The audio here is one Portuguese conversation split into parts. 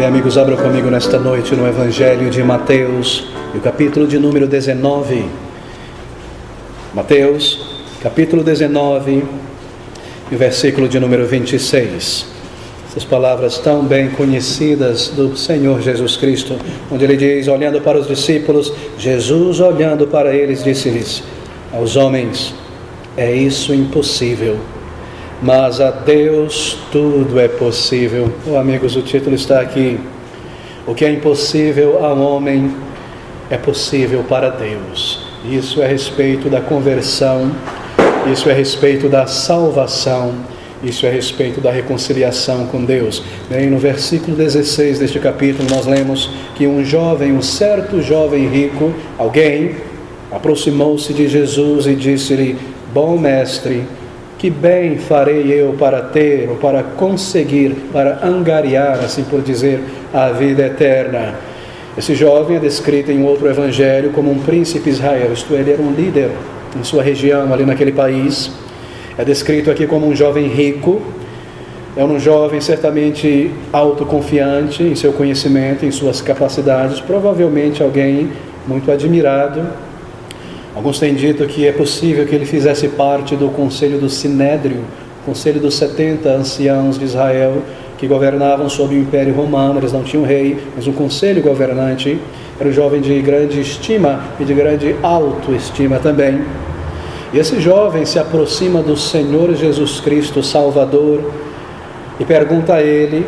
Bem, amigos, abram comigo nesta noite no Evangelho de Mateus, no capítulo de número 19. Mateus, capítulo 19, e versículo de número 26. Essas palavras tão bem conhecidas do Senhor Jesus Cristo, onde Ele diz, olhando para os discípulos, Jesus olhando para eles, disse-lhes, aos homens, é isso impossível, mas a Deus tudo é possível. Amigos, o título está aqui. O que é impossível ao homem é possível para Deus. Isso é a respeito da conversão, isso é a respeito da salvação, isso é a respeito da reconciliação com Deus. Bem, no versículo 16 deste capítulo nós lemos que um certo jovem rico, alguém, aproximou-se de Jesus e disse-lhe, bom mestre, que bem farei eu para ter, ou para conseguir, para angariar, assim por dizer, a vida eterna? Esse jovem é descrito em outro evangelho como um príncipe Israel, isto é, ele era um líder em sua região, ali naquele país. É descrito aqui como um jovem rico, é um jovem certamente autoconfiante em seu conhecimento, em suas capacidades, provavelmente alguém muito admirado. Alguns têm dito que é possível que ele fizesse parte do conselho do Sinédrio, conselho dos 70 anciãos de Israel, que governavam sob o Império Romano. Eles não tinham rei, mas um conselho governante. Era um jovem de grande estima e de grande autoestima também. E esse jovem se aproxima do Senhor Jesus Cristo, Salvador, e pergunta a ele,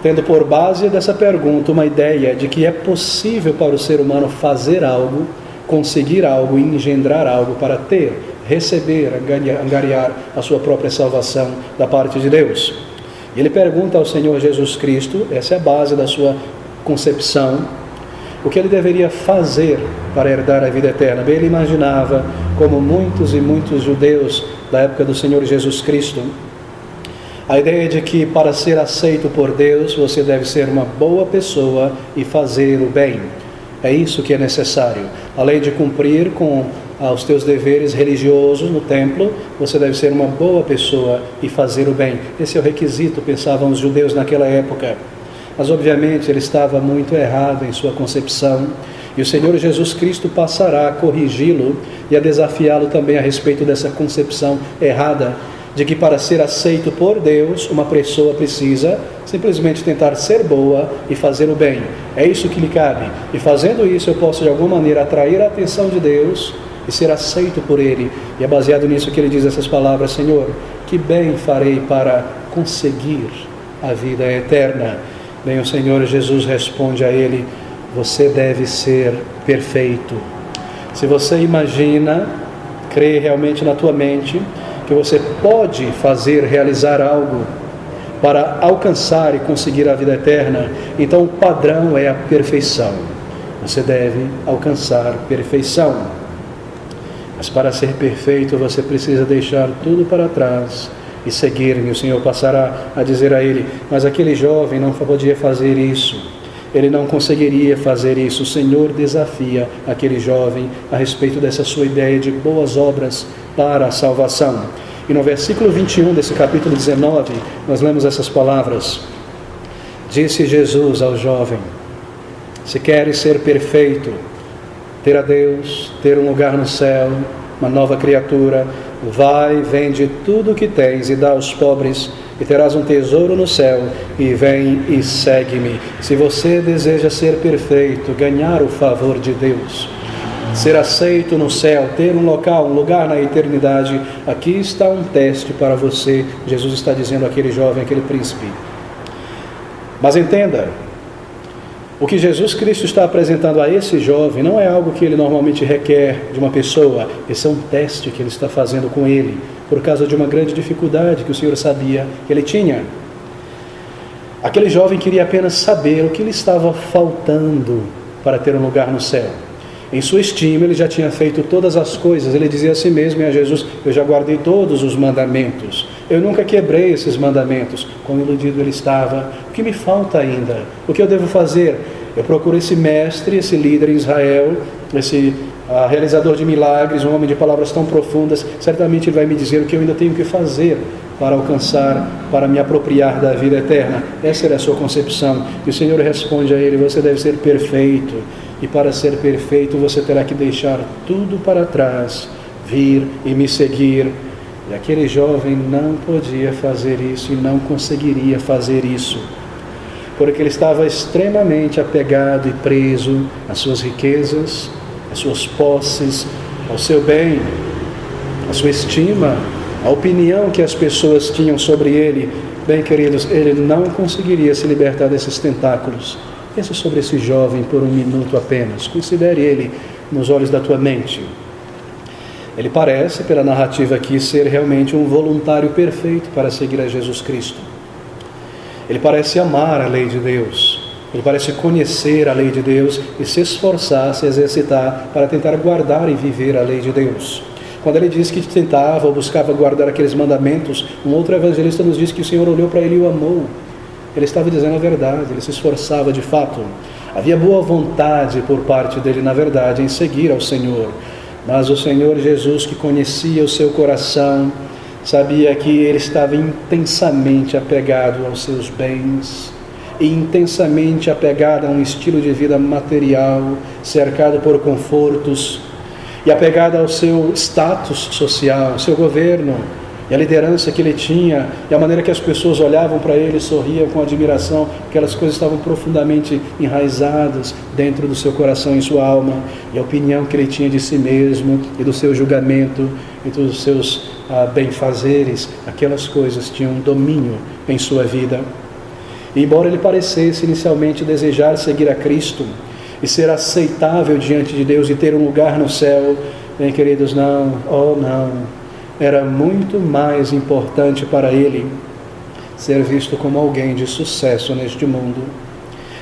tendo por base dessa pergunta uma ideia de que é possível para o ser humano fazer algo, conseguir algo, engendrar algo para ter, receber, angariar a sua própria salvação da parte de Deus. E ele pergunta ao Senhor Jesus Cristo, essa é a base da sua concepção, o que ele deveria fazer para herdar a vida eterna. Bem, ele imaginava, como muitos e muitos judeus da época do Senhor Jesus Cristo, a ideia de que para ser aceito por Deus, você deve ser uma boa pessoa e fazer o bem. É isso que é necessário. Além de cumprir com os teus deveres religiosos no templo, você deve ser uma boa pessoa e fazer o bem. Esse é o requisito, pensavam os judeus naquela época. Mas obviamente ele estava muito errado em sua concepção. E o Senhor Jesus Cristo passará a corrigi-lo e a desafiá-lo também a respeito dessa concepção errada, de que para ser aceito por Deus, uma pessoa precisa simplesmente tentar ser boa e fazer o bem. É isso que lhe cabe. E fazendo isso eu posso de alguma maneira atrair a atenção de Deus e ser aceito por Ele. E é baseado nisso que ele diz essas palavras, Senhor, que bem farei para conseguir a vida eterna? Bem, o Senhor Jesus responde a ele, você deve ser perfeito. Se você imagina, crê realmente na tua mente, que você pode fazer, realizar algo para alcançar e conseguir a vida eterna, então o padrão é a perfeição. Você deve alcançar perfeição. Mas para ser perfeito, você precisa deixar tudo para trás e seguir-me. O Senhor passará a dizer a ele, mas aquele jovem não podia fazer isso. Ele não conseguiria fazer isso. O Senhor desafia aquele jovem a respeito dessa sua ideia de boas obras para a salvação. E no versículo 21 desse capítulo 19, nós lemos essas palavras. Disse Jesus ao jovem, se queres ser perfeito, ter a Deus, ter um lugar no céu, uma nova criatura, vai, vende tudo o que tens e dá aos pobres, e terás um tesouro no céu, e vem e segue-me. Se você deseja ser perfeito, ganhar o favor de Deus, ser aceito no céu, ter um local, um lugar na eternidade, aqui está um teste para você. Jesus está dizendo àquele jovem, àquele príncipe. Mas entenda, o que Jesus Cristo está apresentando a esse jovem não é algo que ele normalmente requer de uma pessoa. Esse é um teste que ele está fazendo com ele, por causa de uma grande dificuldade que o Senhor sabia que ele tinha. Aquele jovem queria apenas saber o que lhe estava faltando para ter um lugar no céu. Em sua estima, ele já tinha feito todas as coisas. Ele dizia a si mesmo e a Jesus, eu já guardei todos os mandamentos. Eu nunca quebrei esses mandamentos. Como iludido ele estava. O que me falta ainda? O que eu devo fazer? Eu procuro esse mestre, esse líder em Israel, esse realizador de milagres, um homem de palavras tão profundas. Certamente ele vai me dizer o que eu ainda tenho que fazer para alcançar, para me apropriar da vida eterna. Essa era a sua concepção. E o Senhor responde a ele: você deve ser perfeito, e para ser perfeito você terá que deixar tudo para trás, vir e me seguir. E aquele jovem não podia fazer isso e não conseguiria fazer isso, porque ele estava extremamente apegado e preso às suas riquezas, às suas posses, ao seu bem, à sua estima, à opinião que as pessoas tinham sobre ele. Bem, queridos, ele não conseguiria se libertar desses tentáculos. Pense sobre esse jovem por um minuto apenas. Considere ele nos olhos da tua mente. Ele parece, pela narrativa aqui, ser realmente um voluntário perfeito para seguir a Jesus Cristo. Ele parece amar a lei de Deus. Ele parece conhecer a lei de Deus e se esforçar, se exercitar para tentar guardar e viver a lei de Deus. Quando ele diz que tentava ou buscava guardar aqueles mandamentos, um outro evangelista nos diz que o Senhor olhou para ele e o amou. Ele estava dizendo a verdade, ele se esforçava de fato. Havia boa vontade por parte dele, na verdade, em seguir ao Senhor. Mas o Senhor Jesus, que conhecia o seu coração, sabia que ele estava intensamente apegado aos seus bens e intensamente apegado a um estilo de vida material, cercado por confortos, e apegado ao seu status social, ao seu governo, e a liderança que ele tinha, e a maneira que as pessoas olhavam para ele e sorriam com admiração, aquelas coisas estavam profundamente enraizadas dentro do seu coração e sua alma, e a opinião que ele tinha de si mesmo, e do seu julgamento, e dos seus benfazeres, aquelas coisas tinham domínio em sua vida. E embora ele parecesse inicialmente desejar seguir a Cristo, e ser aceitável diante de Deus, e ter um lugar no céu, bem, queridos, não, era muito mais importante para ele ser visto como alguém de sucesso neste mundo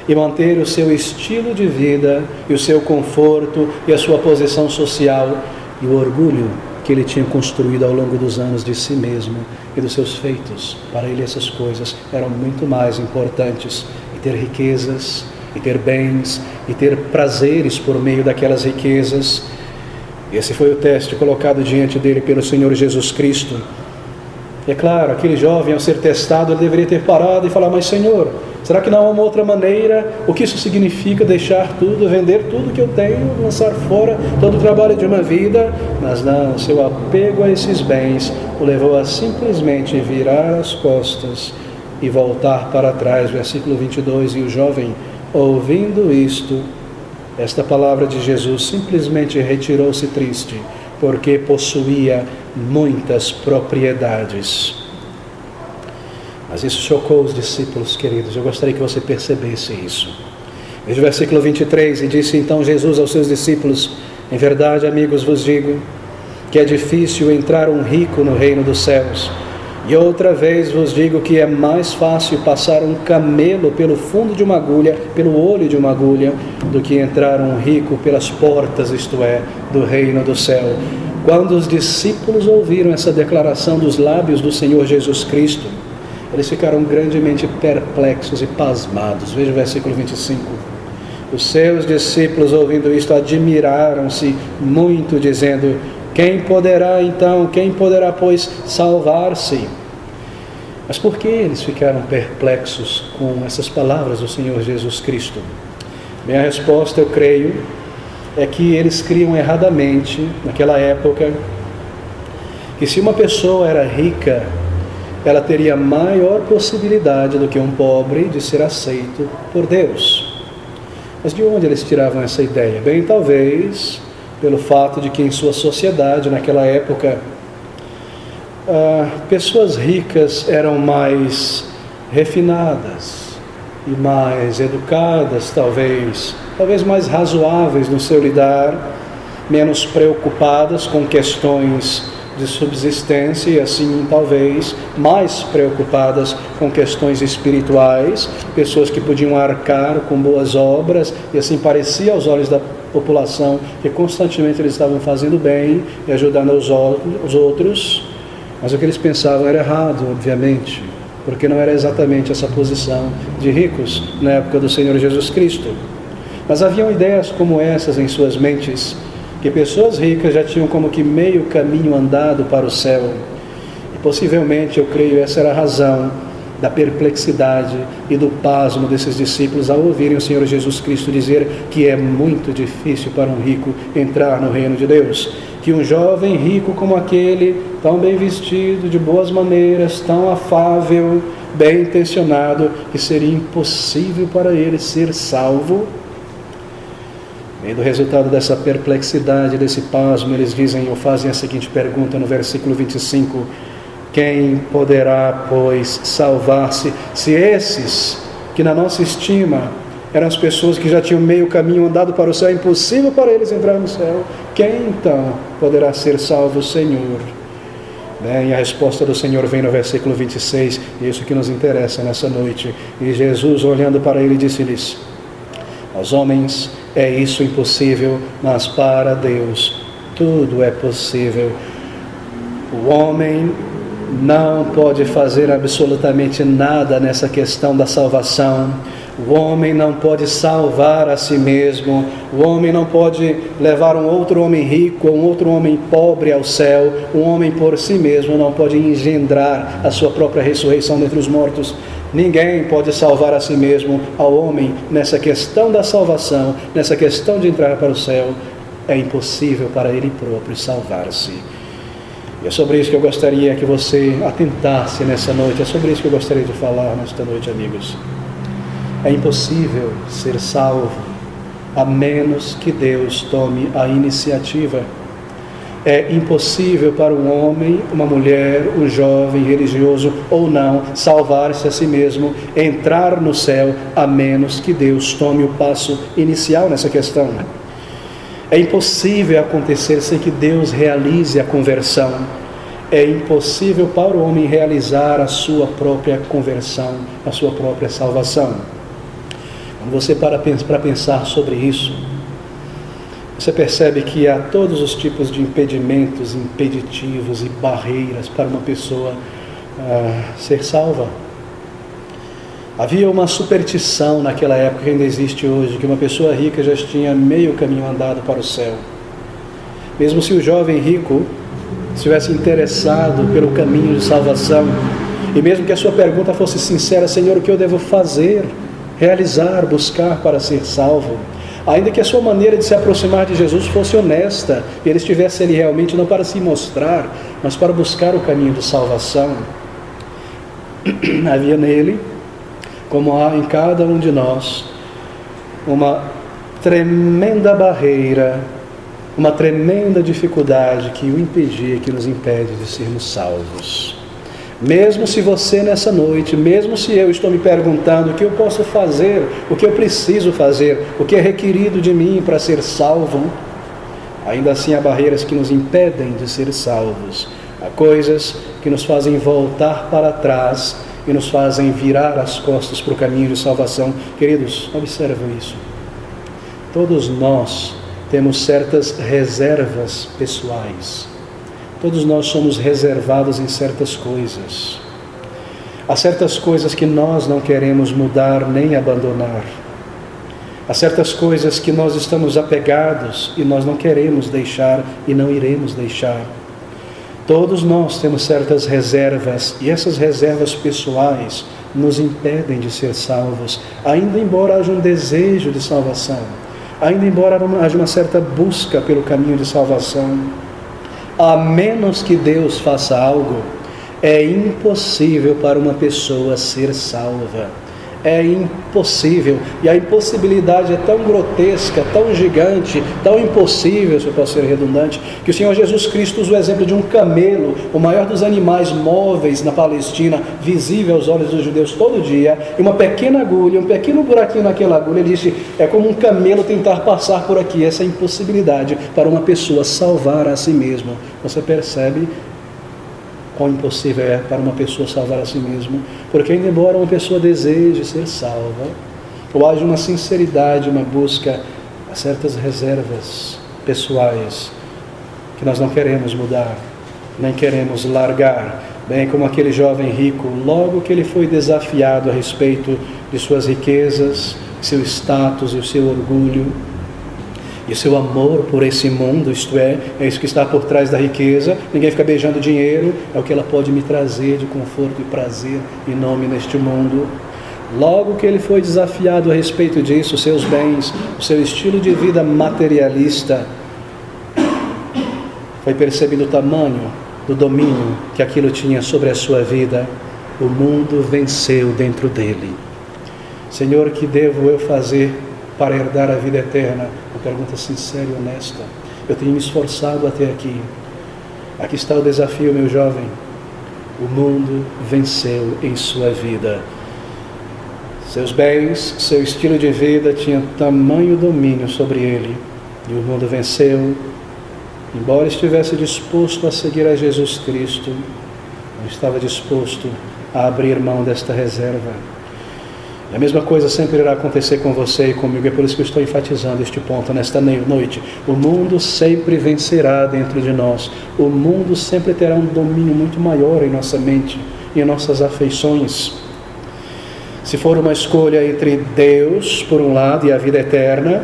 e manter o seu estilo de vida e o seu conforto e a sua posição social e o orgulho que ele tinha construído ao longo dos anos de si mesmo e dos seus feitos. Para ele essas coisas eram muito mais importantes, e ter riquezas, e ter bens, e ter prazeres por meio daquelas riquezas. Esse foi o teste colocado diante dele pelo Senhor Jesus Cristo. E é claro, aquele jovem, ao ser testado, ele deveria ter parado e falar: mas Senhor, será que não há uma outra maneira? O que isso significa? Deixar tudo, vender tudo que eu tenho, lançar fora todo o trabalho de uma vida? Mas não, seu apego a esses bens o levou a simplesmente virar as costas e voltar para trás. Versículo 22, e o jovem, ouvindo isto, esta palavra de Jesus, simplesmente retirou-se triste, porque possuía muitas propriedades. Mas isso chocou os discípulos, queridos. Eu gostaria que você percebesse isso. Veja o versículo 23, e disse então Jesus aos seus discípulos: em verdade, amigos, vos digo que é difícil entrar um rico no reino dos céus. E outra vez vos digo que é mais fácil passar um camelo pelo fundo de uma agulha, pelo olho de uma agulha, do que entrar um rico pelas portas, isto é, do reino do céu. Quando os discípulos ouviram essa declaração dos lábios do Senhor Jesus Cristo, eles ficaram grandemente perplexos e pasmados. Veja o versículo 25. Os seus discípulos, ouvindo isto, admiraram-se muito, dizendo: quem poderá, pois, salvar-se? Mas por que eles ficaram perplexos com essas palavras do Senhor Jesus Cristo? Bem, a resposta, eu creio, é que eles criam erradamente, naquela época, que se uma pessoa era rica, ela teria maior possibilidade do que um pobre de ser aceito por Deus. Mas de onde eles tiravam essa ideia? Bem, talvez pelo fato de que em sua sociedade, naquela época, pessoas ricas eram mais refinadas e mais educadas, talvez mais razoáveis no seu lidar, menos preocupadas com questões de subsistência e assim talvez mais preocupadas com questões espirituais, pessoas que podiam arcar com boas obras e assim parecia aos olhos da população que constantemente eles estavam fazendo bem e ajudando os outros, mas o que eles pensavam era errado, obviamente, porque não era exatamente essa posição de ricos na época do Senhor Jesus Cristo. Mas haviam ideias como essas em suas mentes, que pessoas ricas já tinham como que meio caminho andado para o céu, E possivelmente, eu creio, essa era a razão da perplexidade e do pasmo desses discípulos ao ouvirem o Senhor Jesus Cristo dizer que é muito difícil para um rico entrar no reino de Deus. Que um jovem rico como aquele, tão bem vestido, de boas maneiras, tão afável, bem intencionado, que seria impossível para ele ser salvo. E do resultado dessa perplexidade, desse pasmo, eles dizem ou fazem a seguinte pergunta no versículo 25: quem poderá, pois, salvar-se? Se esses, que na nossa estima eram as pessoas que já tinham meio caminho andado para o céu, é impossível para eles entrar no céu, quem então poderá ser salvo? O Senhor. Bem, a resposta do Senhor vem no versículo 26, e isso que nos interessa nessa noite. E Jesus, olhando para ele, disse-lhes: aos homens é isso impossível, mas para Deus tudo é possível. O homem não pode fazer absolutamente nada nessa questão da salvação. O homem não pode salvar a si mesmo. O homem não pode levar um outro homem rico, um outro homem pobre ao céu. Um homem por si mesmo não pode engendrar a sua própria ressurreição dentre os mortos. Ninguém pode salvar a si mesmo. Ao homem, nessa questão da salvação, nessa questão de entrar para o céu, é impossível para ele próprio salvar-se. E é sobre isso que eu gostaria que você atentasse nessa noite. É sobre isso que eu gostaria de falar nesta noite, amigos. É impossível ser salvo a menos que Deus tome a iniciativa. É impossível para um homem, uma mulher, um jovem, religioso ou não, salvar-se a si mesmo, entrar no céu, a menos que Deus tome o passo inicial nessa questão. É impossível acontecer sem que Deus realize a conversão. É impossível para o homem realizar a sua própria conversão, a sua própria salvação. Quando você para pensar sobre isso, você percebe que há todos os tipos de impedimentos, impeditivos e barreiras para uma pessoa ser salva. Havia uma superstição naquela época, que ainda existe hoje, que uma pessoa rica já tinha meio caminho andado para o céu. Mesmo se o jovem rico estivesse interessado pelo caminho de salvação, e mesmo que a sua pergunta fosse sincera: Senhor, o que eu devo fazer, realizar, buscar para ser salvo? Ainda que a sua maneira de se aproximar de Jesus fosse honesta, e ele estivesse ali realmente não para se mostrar, mas para buscar o caminho de salvação, havia nele, como há em cada um de nós, uma tremenda barreira, uma tremenda dificuldade que o impedia, que nos impede de sermos salvos. Mesmo se você nessa noite, mesmo se eu estou me perguntando o que eu posso fazer, o que eu preciso fazer, o que é requerido de mim para ser salvo, ainda assim há barreiras que nos impedem de ser salvos. Há coisas que nos fazem voltar para trás e nos fazem virar as costas para o caminho de salvação. Queridos, observam isso. Todos nós temos certas reservas pessoais. Todos nós somos reservados em certas coisas. Há certas coisas que nós não queremos mudar nem abandonar. Há certas coisas que nós estamos apegados e nós não queremos deixar e não iremos deixar. Todos nós temos certas reservas, e essas reservas pessoais nos impedem de ser salvos, ainda embora haja um desejo de salvação, ainda embora haja uma certa busca pelo caminho de salvação. A menos que Deus faça algo, é impossível para uma pessoa ser salva. É impossível. E a impossibilidade é tão grotesca, tão gigante, tão impossível, se eu posso ser redundante, que o Senhor Jesus Cristo usa o exemplo de um camelo, o maior dos animais móveis na Palestina, visível aos olhos dos judeus todo dia, e uma pequena agulha, um pequeno buraquinho naquela agulha. Ele disse: é como um camelo tentar passar por aqui. Essa impossibilidade para uma pessoa salvar a si mesma. Você percebe quão impossível é para uma pessoa salvar a si mesma? Porque ainda embora uma pessoa deseje ser salva, ou haja uma sinceridade, uma busca, há certas reservas pessoais que nós não queremos mudar, nem queremos largar. Bem como aquele jovem rico, logo que ele foi desafiado a respeito de suas riquezas, seu status e o seu orgulho, E o seu amor por esse mundo, isto é isso que está por trás da riqueza. Ninguém fica beijando dinheiro, é o que ela pode me trazer de conforto e prazer e nome neste mundo. Logo que ele foi desafiado a respeito disso, os seus bens, o seu estilo de vida materialista, foi percebido o tamanho do domínio que aquilo tinha sobre a sua vida. O mundo venceu dentro dele. Senhor, que devo eu fazer para herdar a vida eterna? Uma pergunta sincera e honesta. Eu tenho me esforçado até aqui. Aqui está o desafio, meu jovem. O mundo venceu em sua vida. Seus bens, seu estilo de vida tinha tamanho domínio sobre ele. E o mundo venceu. Embora estivesse disposto a seguir a Jesus Cristo, não estava disposto a abrir mão desta reserva. E a mesma coisa sempre irá acontecer com você e comigo. É por isso que eu estou enfatizando este ponto nesta noite. O mundo sempre vencerá dentro de nós. O mundo sempre terá um domínio muito maior em nossa mente e em nossas afeições. Se for uma escolha entre Deus, por um lado, e a vida eterna,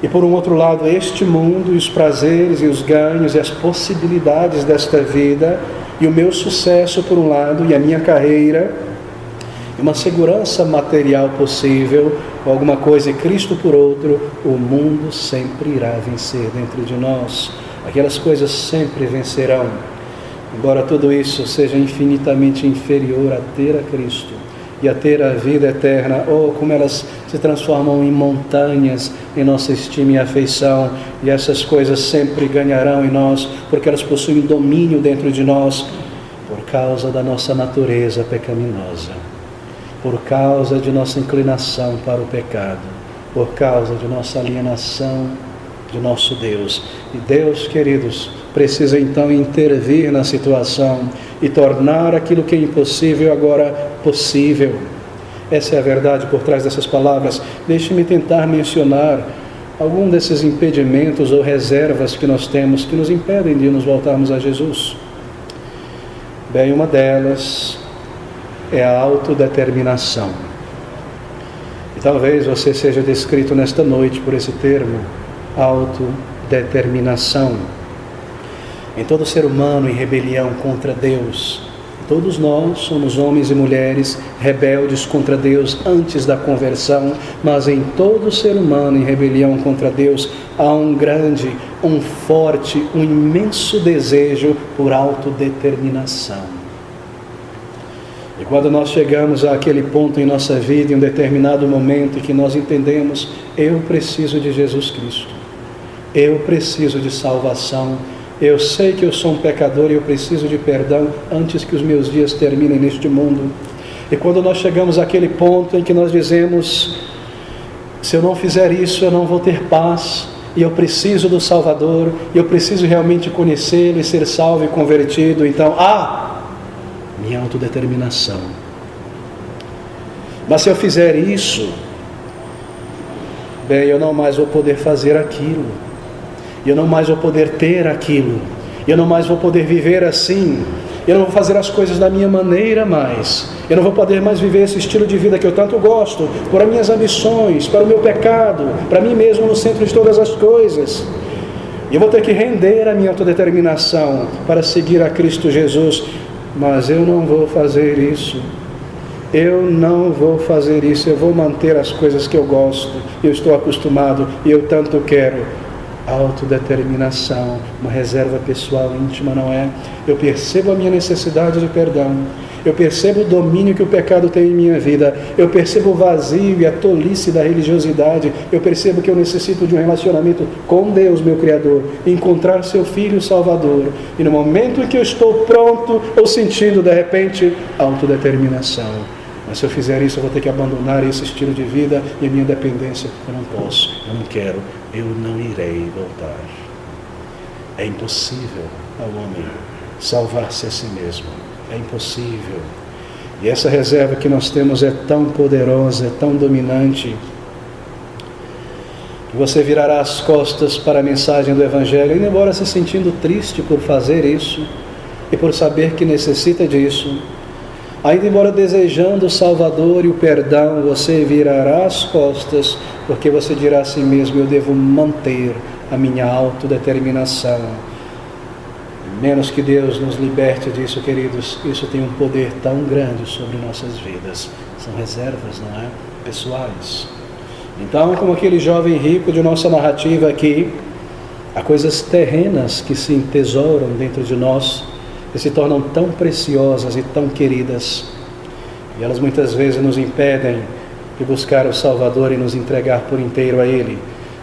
e por um outro lado, este mundo, e os prazeres, e os ganhos, e as possibilidades desta vida, e o meu sucesso, por um lado, e a minha carreira, e uma segurança material possível, ou alguma coisa, e Cristo por outro, o mundo sempre irá vencer dentro de nós. Aquelas coisas sempre vencerão. Embora tudo isso seja infinitamente inferior a ter a Cristo e a ter a vida eterna, como elas se transformam em montanhas em nossa estima e afeição, e essas coisas sempre ganharão em nós, porque elas possuem domínio dentro de nós, por causa da nossa natureza pecaminosa, por causa de nossa inclinação para o pecado, por causa de nossa alienação de nosso Deus. E Deus, queridos, precisa então intervir na situação e tornar aquilo que é impossível agora possível. Essa é a verdade por trás dessas palavras. Deixe-me tentar mencionar algum desses impedimentos ou reservas que nós temos que nos impedem de nos voltarmos a Jesus. Bem, uma delas é a autodeterminação. E talvez você seja descrito nesta noite por esse termo, autodeterminação. Em todo ser humano em rebelião contra Deus, todos nós somos homens e mulheres rebeldes contra Deus antes da conversão, mas em todo ser humano em rebelião contra Deus há um grande, um forte, um imenso desejo por autodeterminação. E quando nós chegamos àquele ponto em nossa vida, em um determinado momento em que nós entendemos, eu preciso de Jesus Cristo, eu preciso de salvação, eu sei que eu sou um pecador e eu preciso de perdão antes que os meus dias terminem neste mundo. E quando nós chegamos àquele ponto em que nós dizemos, se eu não fizer isso eu não vou ter paz, e eu preciso do Salvador, e eu preciso realmente conhecê-lo e ser salvo e convertido, então, minha autodeterminação. Mas se eu fizer isso, bem, eu não mais vou poder fazer aquilo, eu não mais vou poder ter aquilo, eu não mais vou poder viver assim, eu não vou fazer as coisas da minha maneira mais, eu não vou poder mais viver esse estilo de vida que eu tanto gosto, por as minhas ambições, para o meu pecado, para mim mesmo no centro de todas as coisas. Eu vou ter que render a minha autodeterminação para seguir a Cristo Jesus. Mas eu não vou fazer isso, eu não vou fazer isso, eu vou manter as coisas que eu gosto, eu estou acostumado e eu tanto quero. Autodeterminação, uma reserva pessoal íntima, não é? Eu percebo a minha necessidade de perdão, eu percebo o domínio que o pecado tem em minha vida, eu percebo o vazio e a tolice da religiosidade, eu percebo que eu necessito de um relacionamento com Deus, meu Criador, encontrar seu Filho Salvador, e no momento em que eu estou pronto ou sentindo de repente autodeterminação. Mas se eu fizer isso, eu vou ter que abandonar esse estilo de vida e a minha dependência. Eu não posso, eu não quero, eu não irei voltar. É impossível ao homem salvar-se a si mesmo. É impossível. E essa reserva que nós temos é tão poderosa, é tão dominante, que você virará as costas para a mensagem do Evangelho, e embora se sentindo triste por fazer isso, e por saber que necessita disso, Ainda embora desejando o Salvador e o perdão, você virará as costas, porque você dirá a si mesmo: eu devo manter a minha autodeterminação. Menos que Deus nos liberte disso, queridos, isso tem um poder tão grande sobre nossas vidas. São reservas, não é? Pessoais. Então, como aquele jovem rico de nossa narrativa aqui, há coisas terrenas que se entesouram dentro de nós e se tornam tão preciosas e tão queridas. E elas muitas vezes nos impedem de buscar o Salvador e nos entregar por inteiro a Ele.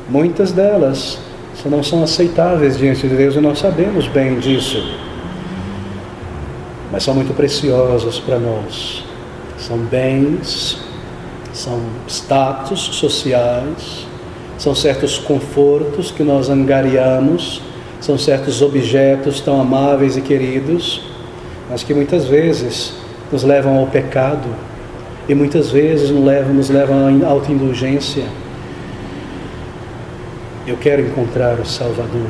Muitas delas não são aceitáveis diante de Deus e nós sabemos bem disso. Mas são muito preciosas para nós. São bens, são status sociais, são certos confortos que nós angariamos, são certos objetos tão amáveis e queridos, mas que muitas vezes nos levam ao pecado e muitas vezes nos levam à autoindulgência. Eu quero encontrar o Salvador.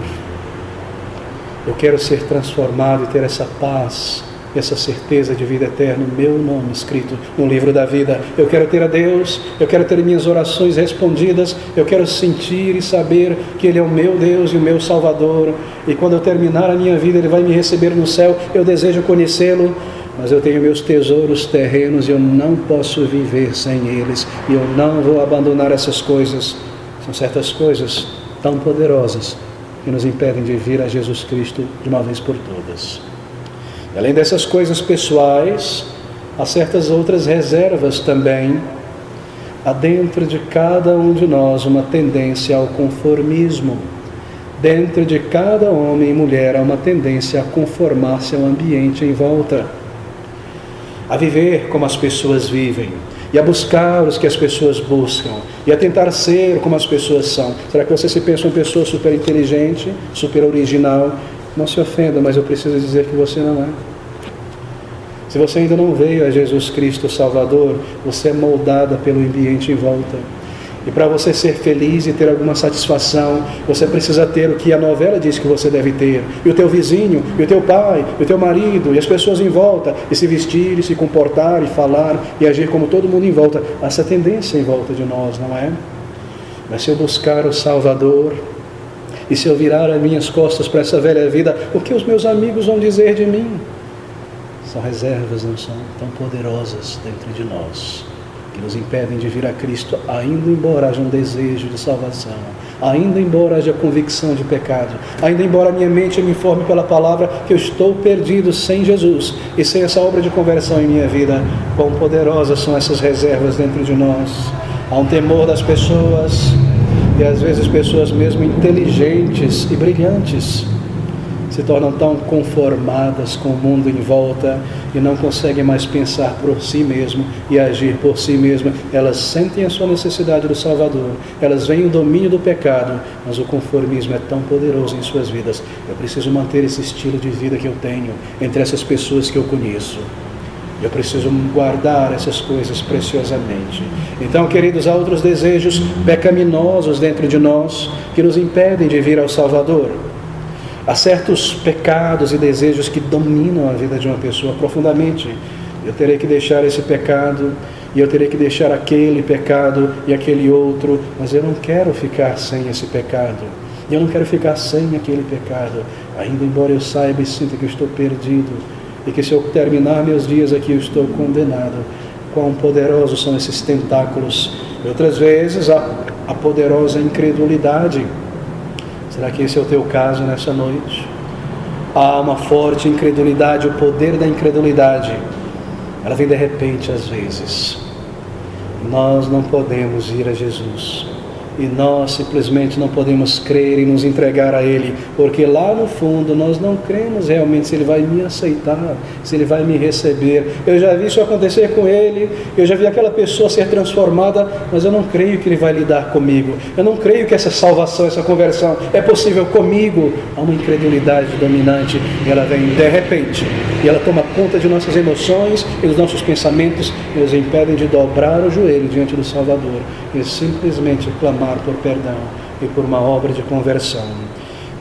Eu quero ser transformado e ter essa paz, essa certeza de vida eterna, o meu nome escrito no livro da vida. Eu quero ter a Deus, eu quero ter minhas orações respondidas, eu quero sentir e saber que Ele é o meu Deus e o meu Salvador. E quando eu terminar a minha vida, Ele vai me receber no céu. Eu desejo conhecê-lo, mas eu tenho meus tesouros terrenos e eu não posso viver sem eles. E eu não vou abandonar essas coisas. São certas coisas tão poderosas que nos impedem de vir a Jesus Cristo de uma vez por todas. E além dessas coisas pessoais, há certas outras reservas também. Há dentro de cada um de nós uma tendência ao conformismo. Dentro de cada homem e mulher há uma tendência a conformar-se ao ambiente em volta, a viver como as pessoas vivem, e a buscar os que as pessoas buscam, e a tentar ser como as pessoas são. Será que você se pensa uma pessoa super inteligente, super original? Não se ofenda, mas eu preciso dizer que você não é. Se você ainda não veio a Jesus Cristo Salvador, você é moldada pelo ambiente em volta. E para você ser feliz e ter alguma satisfação, você precisa ter o que a novela diz que você deve ter. E o teu vizinho, e o teu pai, e o teu marido, e as pessoas em volta, e se vestir, e se comportar, e falar, e agir como todo mundo em volta. Há essa tendência em volta de nós, não é? Mas se eu buscar o Salvador, e se eu virar as minhas costas para essa velha vida, o que os meus amigos vão dizer de mim? São reservas, não são tão poderosas dentro de nós, que nos impedem de vir a Cristo, ainda embora haja um desejo de salvação, ainda embora haja convicção de pecado, ainda embora a minha mente me informe pela palavra que eu estou perdido sem Jesus e sem essa obra de conversão em minha vida. Quão poderosas são essas reservas dentro de nós. Há um temor das pessoas, e às vezes pessoas mesmo inteligentes e brilhantes se tornam tão conformadas com o mundo em volta e não conseguem mais pensar por si mesmo e agir por si mesmo. Elas sentem a sua necessidade do Salvador, elas veem o domínio do pecado, mas o conformismo é tão poderoso em suas vidas. Eu preciso manter esse estilo de vida que eu tenho entre essas pessoas que eu conheço. Eu preciso guardar essas coisas preciosamente. Então, queridos, há outros desejos pecaminosos dentro de nós que nos impedem de vir ao Salvador. Há certos pecados e desejos que dominam a vida de uma pessoa profundamente. Eu terei que deixar esse pecado, e eu terei que deixar aquele pecado e aquele outro, mas eu não quero ficar sem esse pecado. Eu não quero ficar sem aquele pecado, ainda embora eu saiba e sinta que eu estou perdido, e que se eu terminar meus dias aqui eu estou condenado. Quão poderosos são esses tentáculos. E outras vezes a poderosa incredulidade. Será que esse é o teu caso nessa noite? Há uma forte incredulidade, o poder da incredulidade. Ela vem de repente às vezes. Nós não podemos ir a Jesus. E nós simplesmente não podemos crer e nos entregar a Ele, porque lá no fundo nós não cremos realmente se Ele vai me aceitar, se Ele vai me receber. Eu já vi isso acontecer com Ele, eu já vi aquela pessoa ser transformada, mas eu não creio que Ele vai lidar comigo. Eu não creio que essa salvação, essa conversão é possível comigo. Há uma incredulidade dominante, e ela vem de repente, e ela toma conta de nossas emoções e dos nossos pensamentos, e nos impedem de dobrar o joelho diante do Salvador e simplesmente clamar por perdão e por uma obra de conversão.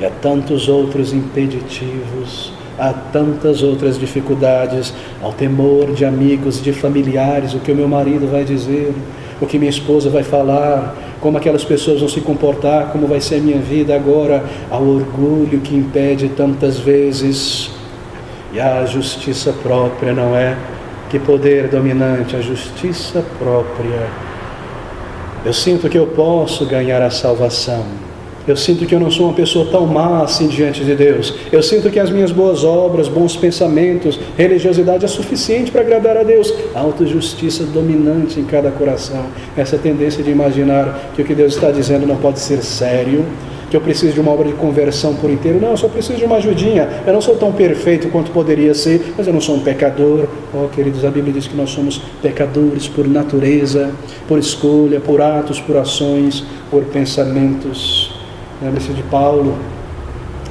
E há tantos outros impeditivos, a tantas outras dificuldades, ao temor de amigos, de familiares, o que o meu marido vai dizer, o que minha esposa vai falar, como aquelas pessoas vão se comportar, como vai ser a minha vida agora, ao orgulho que impede tantas vezes, e à justiça própria, não é? Que poder dominante, a justiça própria. Eu sinto que eu posso ganhar a salvação. Eu sinto que eu não sou uma pessoa tão má assim diante de Deus. Eu sinto que as minhas boas obras, bons pensamentos, religiosidade é suficiente para agradar a Deus. A autojustiça dominante em cada coração. Essa tendência de imaginar que o que Deus está dizendo não pode ser sério, que eu preciso de uma obra de conversão por inteiro. Não, eu só preciso de uma ajudinha. Eu não sou tão perfeito quanto poderia ser, mas eu não sou um pecador. Oh, queridos, a Bíblia diz que nós somos pecadores por natureza, por escolha, por atos, por ações, por pensamentos. Lembre-se de Paulo,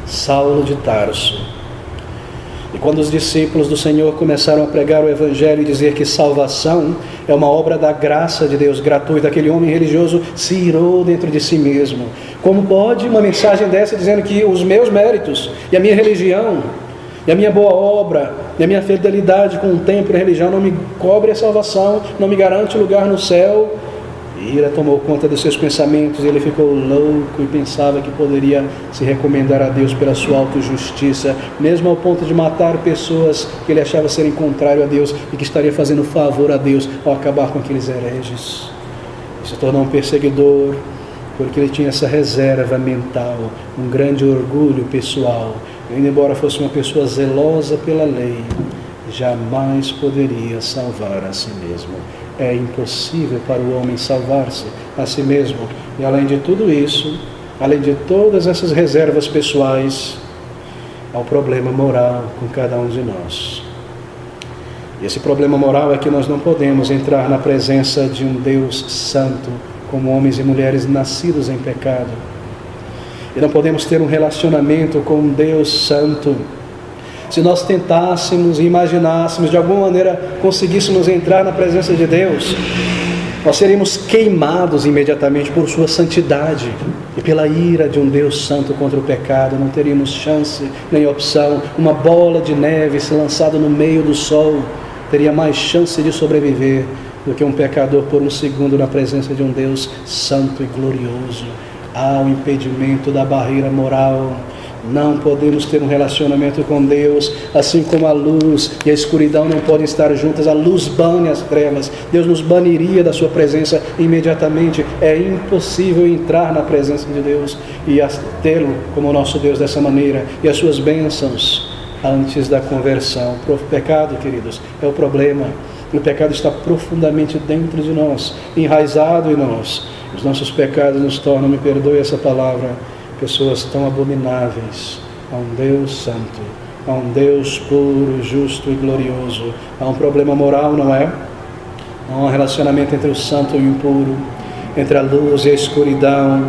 Saulo de Tarso. E quando os discípulos do Senhor começaram a pregar o Evangelho e dizer que salvação é uma obra da graça de Deus gratuita, aquele homem religioso se irou dentro de si mesmo. Como pode uma mensagem dessa dizendo que os meus méritos e a minha religião e a minha boa obra e a minha fidelidade com o templo e a religião não me cobre a salvação, não me garante lugar no céu? E ira tomou conta dos seus pensamentos, ele ficou louco e pensava que poderia se recomendar a Deus pela sua autojustiça, mesmo ao ponto de matar pessoas que ele achava serem contrário a Deus e que estaria fazendo favor a Deus ao acabar com aqueles hereges. Se tornou um perseguidor, porque ele tinha essa reserva mental, um grande orgulho pessoal. E, embora fosse uma pessoa zelosa pela lei, jamais poderia salvar a si mesmo. É impossível para o homem salvar-se a si mesmo. E além de tudo isso, além de todas essas reservas pessoais, há um problema moral com cada um de nós. E esse problema moral é que nós não podemos entrar na presença de um Deus santo como homens e mulheres nascidos em pecado. E não podemos ter um relacionamento com um Deus santo. Se nós tentássemos e imaginássemos, de alguma maneira, conseguíssemos entrar na presença de Deus, nós seríamos queimados imediatamente por sua santidade e pela ira de um Deus santo contra o pecado. Não teríamos chance nem opção. Uma bola de neve se lançada no meio do sol teria mais chance de sobreviver do que um pecador por um segundo na presença de um Deus santo e glorioso. Há um impedimento da barreira moral. Não podemos ter um relacionamento com Deus, assim como a luz e a escuridão não podem estar juntas. A luz bane as trevas. Deus nos baniria da sua presença imediatamente. É impossível entrar na presença de Deus e tê-lo como nosso Deus dessa maneira, e as suas bênçãos antes da conversão. O pecado, queridos, é o problema. O pecado está profundamente dentro de nós, enraizado em nós. Os nossos pecados nos tornam, me perdoe essa palavra, pessoas tão abomináveis a um Deus santo, a um Deus puro, justo e glorioso. Há um problema moral, não é? Há um relacionamento entre o santo e o impuro, entre a luz e a escuridão.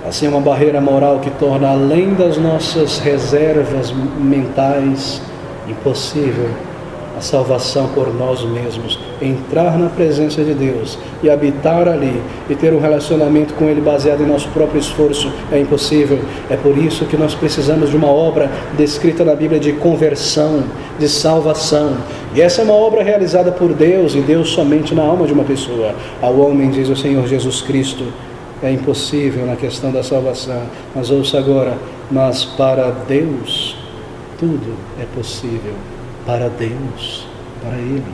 Assim, é uma barreira moral que torna, além das nossas reservas mentais, impossível a salvação por nós mesmos. Entrar na presença de Deus e habitar ali e ter um relacionamento com Ele baseado em nosso próprio esforço é impossível. É por isso que nós precisamos de uma obra descrita na Bíblia de conversão, de salvação. E essa é uma obra realizada por Deus, e Deus somente na alma de uma pessoa. Ao homem, diz o Senhor Jesus Cristo, é impossível na questão da salvação. Mas ouça agora, mas para Deus tudo é possível. Para Deus, para Ele.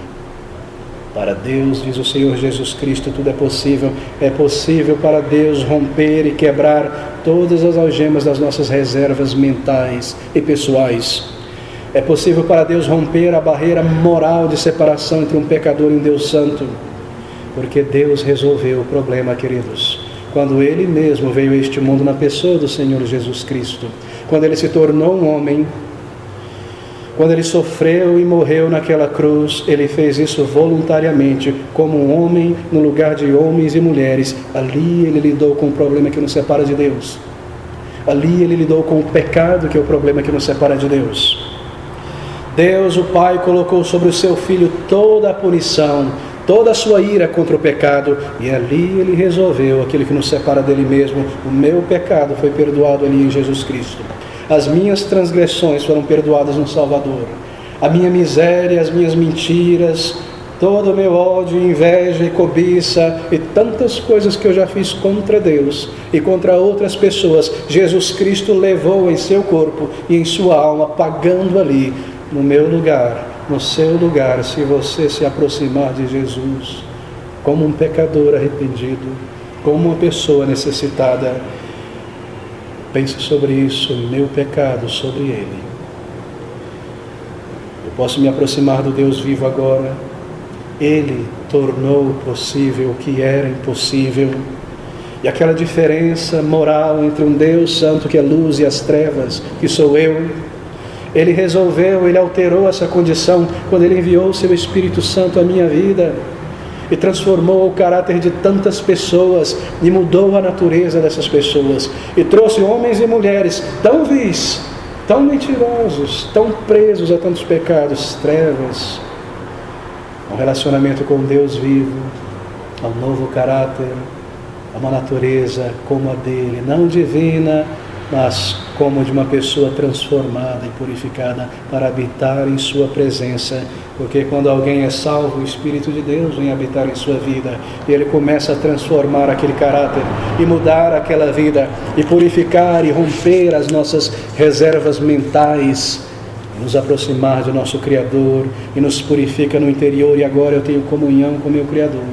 Para Deus, diz o Senhor Jesus Cristo, tudo é possível. É possível para Deus romper e quebrar todas as algemas das nossas reservas mentais e pessoais. É possível para Deus romper a barreira moral de separação entre um pecador e um Deus santo. Porque Deus resolveu o problema, queridos, quando Ele mesmo veio a este mundo na pessoa do Senhor Jesus Cristo. Quando Ele se tornou um homem, quando Ele sofreu e morreu naquela cruz, Ele fez isso voluntariamente, como um homem no lugar de homens e mulheres. Ali Ele lidou com o problema que nos separa de Deus. Ali Ele lidou com o pecado, que é o problema que nos separa de Deus. Deus, o Pai, colocou sobre o Seu Filho toda a punição, toda a sua ira contra o pecado, e ali Ele resolveu aquilo que nos separa dele mesmo. O meu pecado foi perdoado ali em Jesus Cristo. As minhas transgressões foram perdoadas no Salvador. A minha miséria, as minhas mentiras, todo o meu ódio, inveja e cobiça e tantas coisas que eu já fiz contra Deus e contra outras pessoas, Jesus Cristo levou em seu corpo e em sua alma, pagando ali, no meu lugar, no seu lugar, se você se aproximar de Jesus, como um pecador arrependido, como uma pessoa necessitada. Pense sobre isso, meu pecado sobre ele. Eu posso me aproximar do Deus vivo agora. Ele tornou possível o que era impossível. E aquela diferença moral entre um Deus santo que é luz e as trevas, que sou eu, Ele resolveu, Ele alterou essa condição quando Ele enviou o seu Espírito Santo à minha vida e transformou o caráter de tantas pessoas e mudou a natureza dessas pessoas e trouxe homens e mulheres tão vis, tão mentirosos, tão presos a tantos pecados, trevas, um relacionamento com Deus vivo, a um novo caráter, a uma natureza como a dele, não divina, mas como de uma pessoa transformada e purificada para habitar em sua presença, porque quando alguém é salvo, o Espírito de Deus vem habitar em sua vida, e ele começa a transformar aquele caráter, e mudar aquela vida, e purificar e romper as nossas reservas mentais, e nos aproximar do nosso Criador, e nos purifica no interior, e agora eu tenho comunhão com o meu Criador.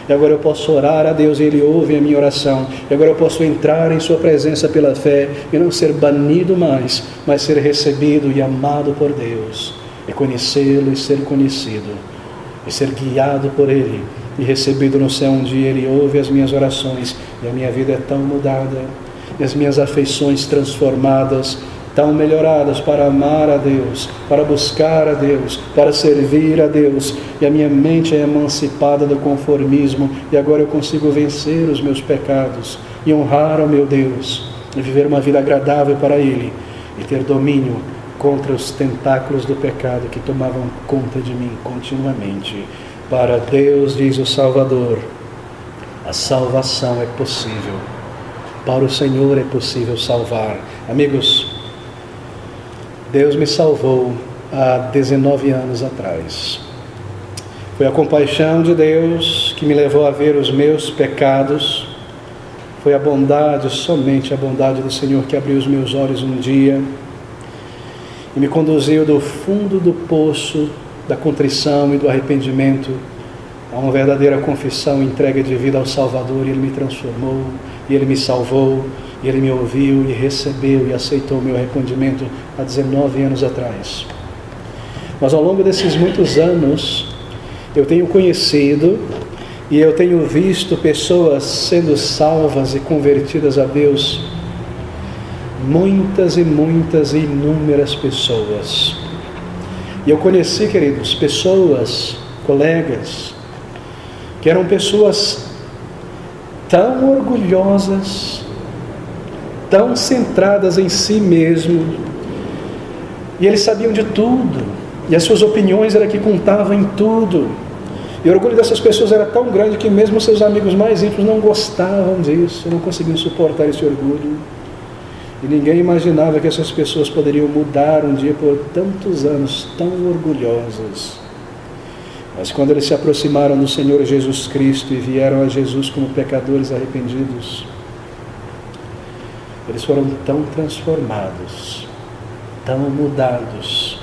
E agora eu posso orar a Deus e Ele ouve a minha oração. E agora eu posso entrar em Sua presença pela fé e não ser banido mais, mas ser recebido e amado por Deus. E conhecê-lo e ser conhecido. E ser guiado por Ele. E recebido no céu um dia. Ele ouve as minhas orações. E a minha vida é tão mudada. E as minhas afeições transformadas, tão melhoradas para amar a Deus, para buscar a Deus, para servir a Deus, e a minha mente é emancipada do conformismo, e agora eu consigo vencer os meus pecados, e honrar ao meu Deus, e viver uma vida agradável para Ele, e ter domínio contra os tentáculos do pecado que tomavam conta de mim continuamente. Para Deus, diz o Salvador, a salvação é possível. Para o Senhor é possível salvar. Amigos, Deus me salvou há 19 anos atrás. Foi a compaixão de Deus que me levou a ver os meus pecados. Foi a bondade, somente a bondade do Senhor que abriu os meus olhos um dia e me conduziu do fundo do poço da contrição e do arrependimento a uma verdadeira confissão e entrega de vida ao Salvador. E Ele me transformou, e Ele me salvou, e Ele me ouviu e recebeu e aceitou o meu arrependimento há 19 anos atrás. Mas ao longo desses muitos anos, eu tenho conhecido e eu tenho visto pessoas sendo salvas e convertidas a Deus. Muitas e muitas e inúmeras pessoas. E eu conheci, queridos, pessoas, colegas, que eram pessoas tão orgulhosas, tão centradas em si mesmo, e eles sabiam de tudo, e as suas opiniões era que contavam em tudo, e o orgulho dessas pessoas era tão grande que mesmo seus amigos mais íntimos não gostavam disso, não conseguiam suportar esse orgulho, e ninguém imaginava que essas pessoas poderiam mudar um dia por tantos anos, tão orgulhosas. Mas quando eles se aproximaram do Senhor Jesus Cristo e vieram a Jesus como pecadores arrependidos, eles foram tão transformados, tão mudados.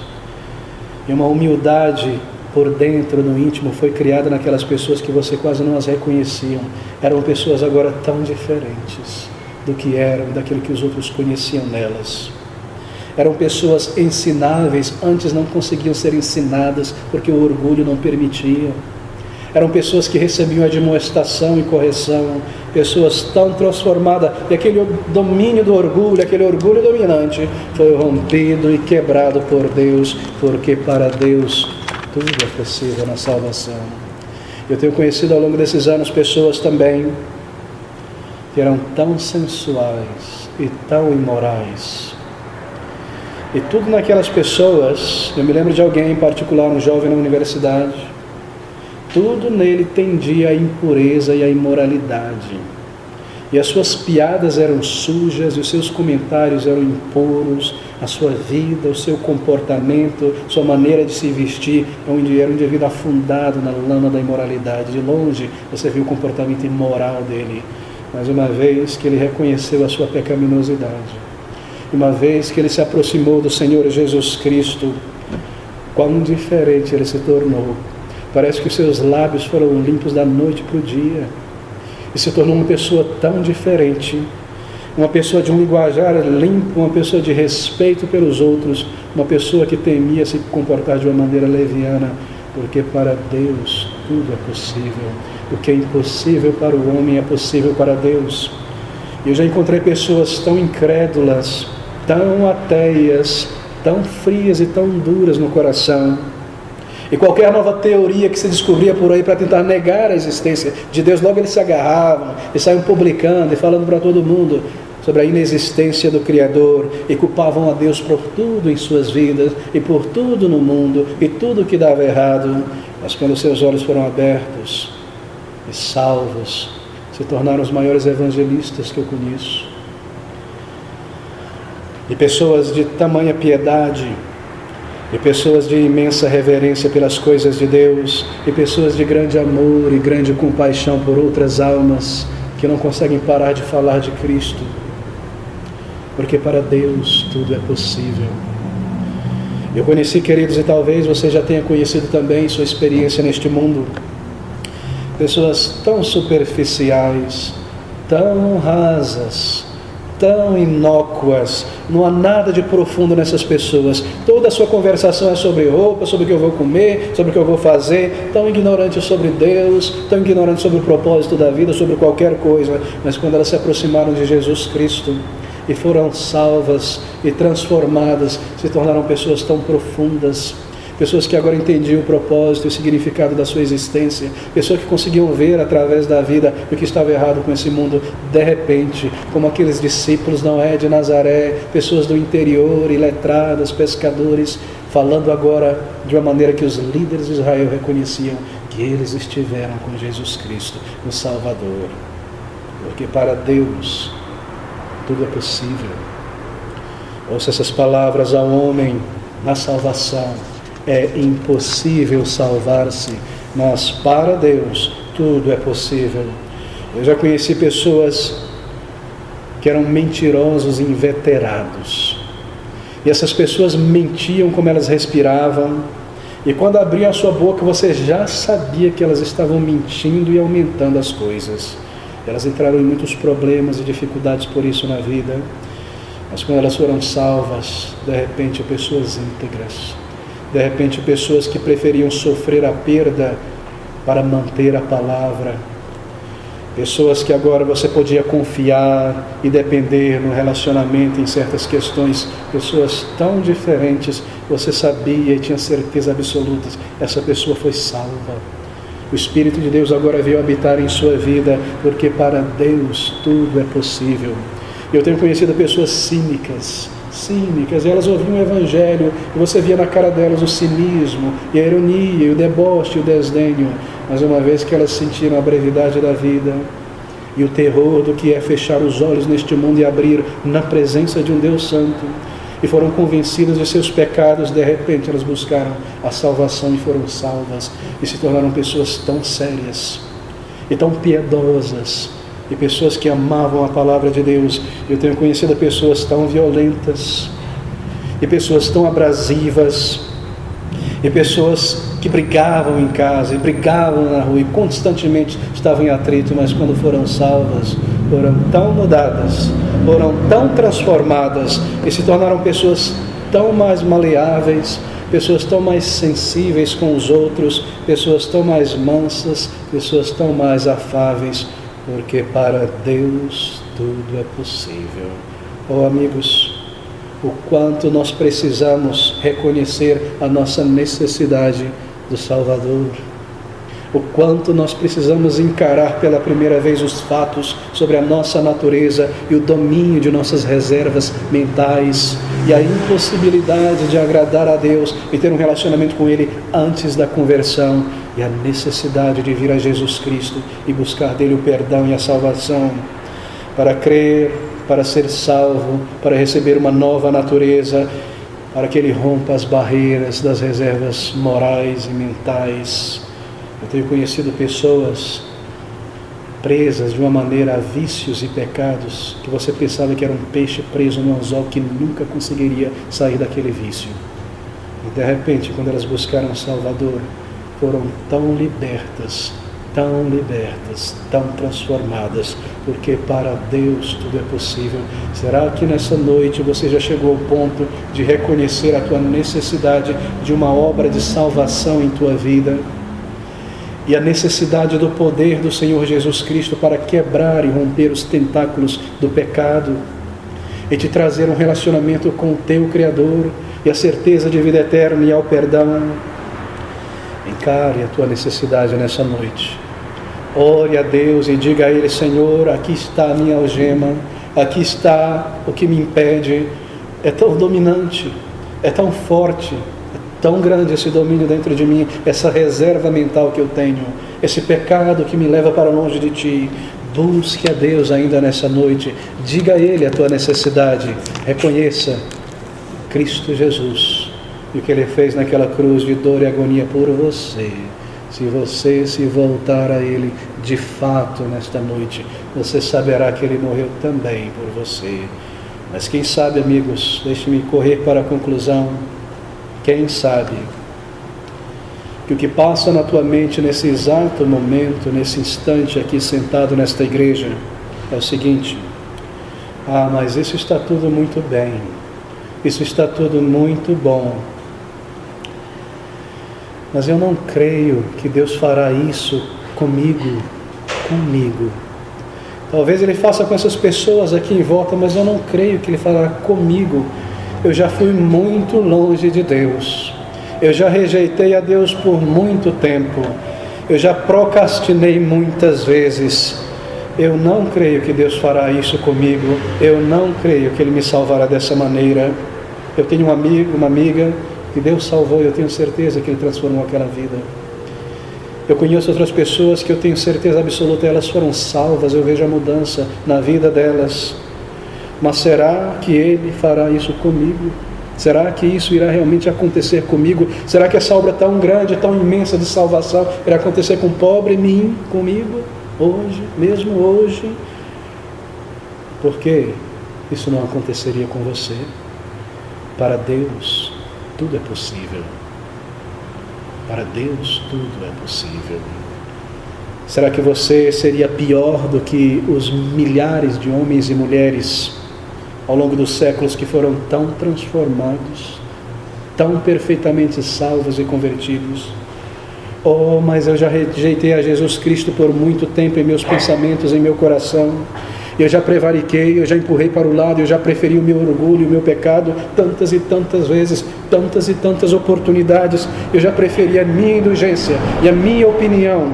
E uma humildade por dentro, no íntimo, foi criada naquelas pessoas que você quase não as reconheciam. Eram pessoas agora tão diferentes do que eram, daquilo que os outros conheciam nelas. Eram pessoas ensináveis, antes não conseguiam ser ensinadas, porque o orgulho não permitia. Eram pessoas que recebiam admoestação e correção, pessoas tão transformadas, e aquele domínio do orgulho, aquele orgulho dominante, foi rompido e quebrado por Deus, porque para Deus tudo é possível na salvação. Eu tenho conhecido ao longo desses anos pessoas também que eram tão sensuais e tão imorais. E tudo naquelas pessoas, eu me lembro de alguém em particular, um jovem na universidade, tudo nele tendia à impureza e à imoralidade. e as suas piadas eram sujas, e os seus comentários eram impuros, a sua vida, o seu comportamento, sua maneira de se vestir, era um indivíduo afundado na lama da imoralidade. De longe você viu o comportamento imoral dele, mas uma vez que ele reconheceu a sua pecaminosidade, uma vez que ele se aproximou do Senhor Jesus Cristo, quão diferente ele se tornou. Parece que os seus lábios foram limpos da noite para o dia, e se tornou uma pessoa tão diferente, uma pessoa de um linguajar limpo, uma pessoa de respeito pelos outros, uma pessoa que temia se comportar de uma maneira leviana, porque para Deus tudo é possível. O que é impossível para o homem é possível para Deus. Eu já encontrei pessoas tão incrédulas, tão ateias, tão frias e tão duras no coração, e qualquer nova teoria que se descobria por aí para tentar negar a existência de Deus, logo eles se agarravam e saíam publicando e falando para todo mundo sobre a inexistência do Criador, e culpavam a Deus por tudo em suas vidas e por tudo no mundo e tudo que dava errado. Mas quando seus olhos foram abertos e salvos, se tornaram os maiores evangelistas que eu conheço. E pessoas de tamanha piedade, e pessoas de imensa reverência pelas coisas de Deus, e pessoas de grande amor e grande compaixão por outras almas, que não conseguem parar de falar de Cristo, porque para Deus tudo é possível. Eu conheci, queridos, e talvez você já tenha conhecido também sua experiência neste mundo, pessoas tão superficiais, tão rasas, tão inócuas, não há nada de profundo nessas pessoas. Toda a sua conversação é sobre roupa, sobre o que eu vou comer, sobre o que eu vou fazer, tão ignorante sobre Deus, tão ignorante sobre o propósito da vida, sobre qualquer coisa. Mas quando elas se aproximaram de Jesus Cristo e foram salvas e transformadas, se tornaram pessoas tão profundas, pessoas que agora entendiam o propósito e o significado da sua existência, pessoas que conseguiam ver através da vida o que estava errado com esse mundo, de repente, como aqueles discípulos, não é, de Nazaré, pessoas do interior, iletradas, pescadores, falando agora de uma maneira que os líderes de Israel reconheciam que eles estiveram com Jesus Cristo, o Salvador, porque para Deus tudo é possível. Ouça essas palavras ao homem na salvação: é impossível salvar-se, mas para Deus tudo é possível. Eu já conheci pessoas que eram mentirosos e inveterados, e essas pessoas mentiam como elas respiravam, e quando abriam a sua boca você já sabia que elas estavam mentindo e aumentando as coisas. Elas entraram em muitos problemas e dificuldades por isso na vida, mas quando elas foram salvas, de repente pessoas íntegras, de repente pessoas que preferiam sofrer a perda para manter a palavra, pessoas que agora você podia confiar e depender no relacionamento em certas questões, pessoas tão diferentes, você sabia e tinha certeza absoluta, essa pessoa foi salva. O Espírito de Deus agora veio habitar em sua vida, porque para Deus tudo é possível. Eu tenho conhecido pessoas cínicas, e elas ouviam o Evangelho, e você via na cara delas o cinismo, e a ironia, e o deboche, e o desdenho, mas uma vez que elas sentiram a brevidade da vida, e o terror do que é fechar os olhos neste mundo e abrir na presença de um Deus Santo, e foram convencidas de seus pecados, de repente elas buscaram a salvação e foram salvas, e se tornaram pessoas tão sérias, e tão piedosas, e pessoas que amavam a palavra de Deus. Eu tenho conhecido pessoas tão violentas, e pessoas tão abrasivas, e pessoas que brigavam em casa, e brigavam na rua, e constantemente estavam em atrito, mas quando foram salvas, foram tão mudadas, foram tão transformadas, e se tornaram pessoas tão mais maleáveis, pessoas tão mais sensíveis com os outros, pessoas tão mais mansas, pessoas tão mais afáveis, porque para Deus tudo é possível. Oh, amigos, o quanto nós precisamos reconhecer a nossa necessidade do Salvador, o quanto nós precisamos encarar pela primeira vez os fatos sobre a nossa natureza e o domínio de nossas reservas mentais e a impossibilidade de agradar a Deus e ter um relacionamento com Ele antes da conversão, e a necessidade de vir a Jesus Cristo e buscar dele o perdão e a salvação. para crer, para ser salvo, para receber uma nova natureza, para que ele rompa as barreiras das reservas morais e mentais. Eu tenho conhecido pessoas presas de uma maneira a vícios e pecados, que você pensava que era um peixe preso no anzol que nunca conseguiria sair daquele vício. E de repente, quando elas buscaram o Salvador, foram tão libertas, tão transformadas, porque para Deus tudo é possível. Será que nessa noite você já chegou ao ponto de reconhecer a tua necessidade de uma obra de salvação em tua vida? E a necessidade do poder do Senhor Jesus Cristo para quebrar e romper os tentáculos do pecado e te trazer um relacionamento com o teu Criador e a certeza de vida eterna e ao perdão? Encare a tua necessidade nessa noite. Ore a Deus e diga a Ele: Senhor, aqui está a minha algema, aqui está o que me impede. É tão dominante, é tão forte, tão grande esse domínio dentro de mim, essa reserva mental que eu tenho, esse pecado que me leva para longe de Ti. Busque a Deus ainda nessa noite, diga a Ele a tua necessidade, reconheça Cristo Jesus e o que Ele fez naquela cruz de dor e agonia por você. Se você se voltar a Ele de fato nesta noite, você saberá que Ele morreu também por você. Mas quem sabe, amigos, deixe-me correr para a conclusão. Quem sabe que o que passa na tua mente nesse exato momento, nesse instante aqui sentado nesta igreja, é o seguinte: mas isso está tudo muito bem, isso está tudo muito bom, mas eu não creio que Deus fará isso comigo. Talvez Ele faça com essas pessoas aqui em volta, mas eu não creio que Ele fará comigo. Eu já fui muito longe de Deus. Eu já rejeitei a Deus por muito tempo. Eu já procrastinei muitas vezes. Eu não creio que Deus fará isso comigo. Eu não creio que Ele me salvará dessa maneira. Eu tenho um amigo, uma amiga que Deus salvou e eu tenho certeza que Ele transformou aquela vida. Eu conheço outras pessoas que eu tenho certeza absoluta, elas foram salvas, eu vejo a mudança na vida delas. Mas será que Ele fará isso comigo? Será que isso irá realmente acontecer comigo? Será que essa obra tão grande, tão imensa de salvação irá acontecer com o pobre mim, comigo, hoje, mesmo hoje? Por que isso não aconteceria com você? Para Deus, tudo é possível. Para Deus, tudo é possível. Será que você seria pior do que os milhares de homens e mulheres ao longo dos séculos que foram tão transformados, tão perfeitamente salvos e convertidos? Mas eu já rejeitei a Jesus Cristo por muito tempo em meus pensamentos, em meu coração. Eu já prevariquei, eu já empurrei para o lado, eu já preferi o meu orgulho, o meu pecado, tantas e tantas vezes, tantas e tantas oportunidades. Eu já preferi a minha indulgência e a minha opinião.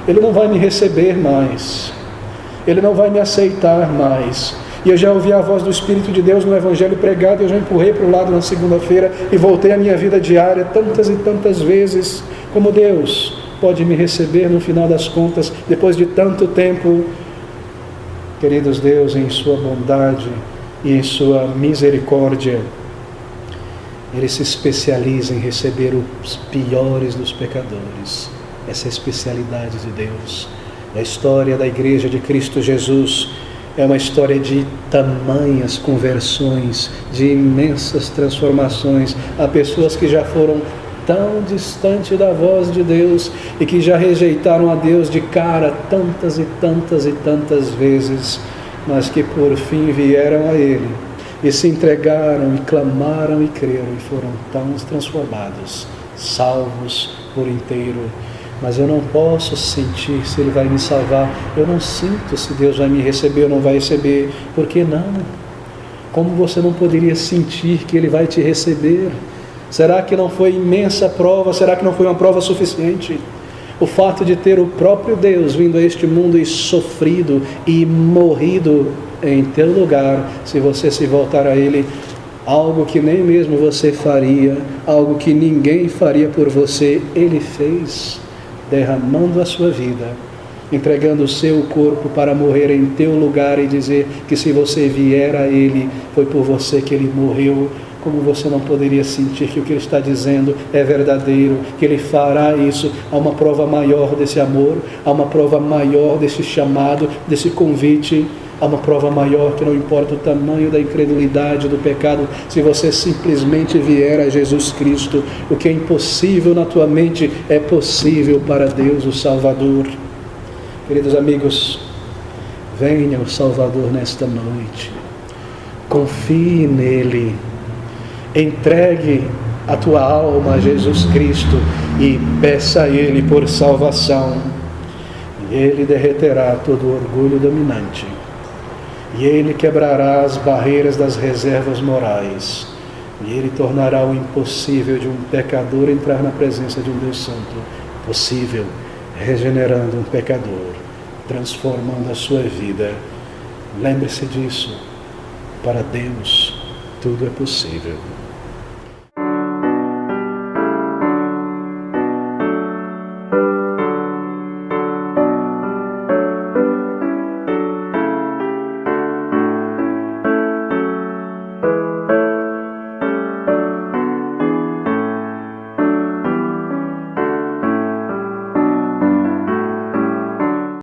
Ele não vai me receber mais. Ele não vai me aceitar mais. E eu já ouvi a voz do Espírito de Deus no Evangelho pregado, e eu já empurrei para o lado na segunda-feira e voltei à minha vida diária tantas e tantas vezes. Como Deus pode me receber no final das contas, depois de tanto tempo? Queridos, Deus, em sua bondade e em sua misericórdia, Ele se especializa em receber os piores dos pecadores. Essa é a especialidade de Deus. A história da Igreja de Cristo Jesus é uma história de tamanhas conversões, de imensas transformações. Há pessoas que já foram tão distante da voz de Deus e que já rejeitaram a Deus de cara tantas e tantas e tantas vezes, mas que por fim vieram a Ele e se entregaram e clamaram e creram e foram tão transformados, salvos por inteiro. Mas eu não posso sentir se Ele vai me salvar, eu não sinto se Deus vai me receber ou não vai receber. Por que não? Como você não poderia sentir que Ele vai te receber? Será que não foi imensa prova? Será que não foi uma prova suficiente? O fato de ter o próprio Deus vindo a este mundo e sofrido e morrido em teu lugar, se você se voltar a Ele, algo que nem mesmo você faria, algo que ninguém faria por você, Ele fez, derramando a sua vida entregando o seu corpo para morrer em teu lugar e dizer que se você vier a Ele, foi por você que Ele morreu. Como você não poderia sentir que o que Ele está dizendo é verdadeiro, que Ele fará isso? Há uma prova maior desse amor, há uma prova maior desse chamado, desse convite, há uma prova maior que não importa o tamanho da incredulidade, do pecado, se você simplesmente vier a Jesus Cristo, o que é impossível na tua mente é possível para Deus, o Salvador. Queridos amigos, venha o Salvador nesta noite, confie nele, entregue a tua alma a Jesus Cristo e peça a Ele por salvação. E Ele derreterá todo o orgulho dominante. E Ele quebrará as barreiras das reservas morais. E Ele tornará o impossível de um pecador entrar na presença de um Deus Santo possível, regenerando um pecador, transformando a sua vida. Lembre-se disso. Para Deus, tudo é possível.